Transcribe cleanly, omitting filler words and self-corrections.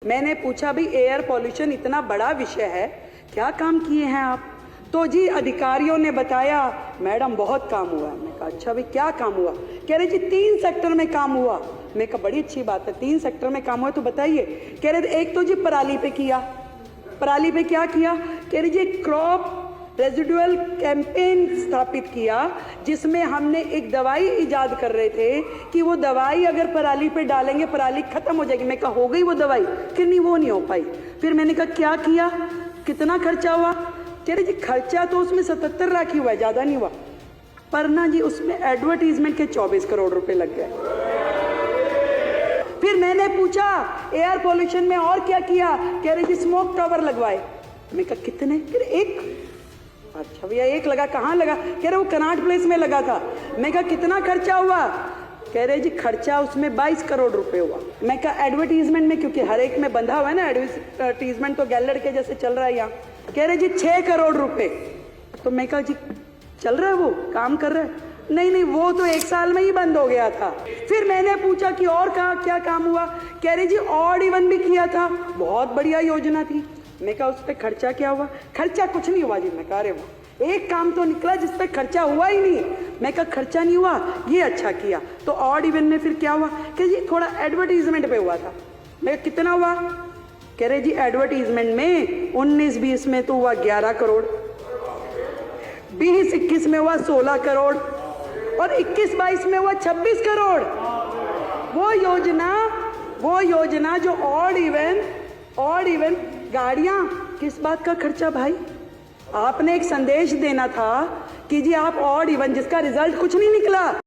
मैंने पूछा भाई एयर पॉल्यूशन इतना बड़ा विषय है, क्या काम किए हैं आप? तो जी अधिकारियों ने बताया मैडम बहुत काम हुआ। मैं कहा अच्छा भाई क्या काम हुआ? कह रहे जी 3 सेक्टर में काम हुआ। मैं कहा बड़ी अच्छी बात है, 3 सेक्टर में काम हुआ तो बताइए। कह रहे एक तो जी पराली पे किया। पराली पे क्या किया? कह रहे जी क्रॉप रेजिडुअल कैंपेन स्थापित किया, जिसमें हमने एक दवाई इजाद कर रहे थे कि वो दवाई अगर पराली पे डालेंगे पराली खत्म हो जाएगी। मैं कहा हो गई वो दवाई? कि नहीं वो नहीं हो पाई। फिर मैंने कहा क्या किया, कितना खर्चा हुआ? कह रहे जी खर्चा तो उसमें 77 लाख ही हुआ है, ज्यादा नहीं हुआ। पर ना जी उसमें एडवर्टीजमेंट के 24 करोड़ रुपए लग गए। फिर मैंने पूछा एयर पॉल्यूशन में और क्या किया? कह रहे जी स्मोक टावर लगवाए। मैं कहा कितने? कह रहे एक। अच्छा भैया एक लगा, कहाँ लगा? कह रहे वो कनाट प्लेस में लगा था। मैं कहा कितना खर्चा हुआ? कह रहे जी खर्चा उसमें 22 करोड़ रुपए हुआ। मैं कहा एडवर्टीजमेंट में, क्योंकि हर एक में बंधा हुआ है ना एडवर्टीजमेंट, तो गैलड़ के जैसे चल रहा है यहाँ। कह रहे जी 6 करोड़ रुपए। तो मैं कहा जी चल रहा है, वो काम कर रहा है? नहीं नहीं वो तो 1 साल में ही बंद हो गया था। फिर मैंने पूछा कि और क्या काम हुआ? कह रहे जी ऑड इवन भी किया था, बहुत बढ़िया योजना थी। मैं कहा उस पर खर्चा क्या हुआ? खर्चा कुछ नहीं हुआ जी। मैं कह रहे हुआ एक काम तो निकला जिस पे खर्चा हुआ ही नहीं। मैं कहा खर्चा नहीं हुआ, ये अच्छा किया। तो ऑड इवन में फिर क्या हुआ? कि जी थोड़ा एडवर्टीजमेंट पे हुआ था। मैं कहा कितना हुआ? कह रहे जी एडवर्टीजमेंट में 19-20 में तो हुआ 11 करोड़, 20-21 में हुआ 16 करोड़ और 21-22 में हुआ 26 करोड़। वो योजना जो ऑड इवन गाड़ियां, किस बात का खर्चा भाई? आपने एक संदेश देना था कि जी आप ऑड इवन, जिसका रिजल्ट कुछ नहीं निकला।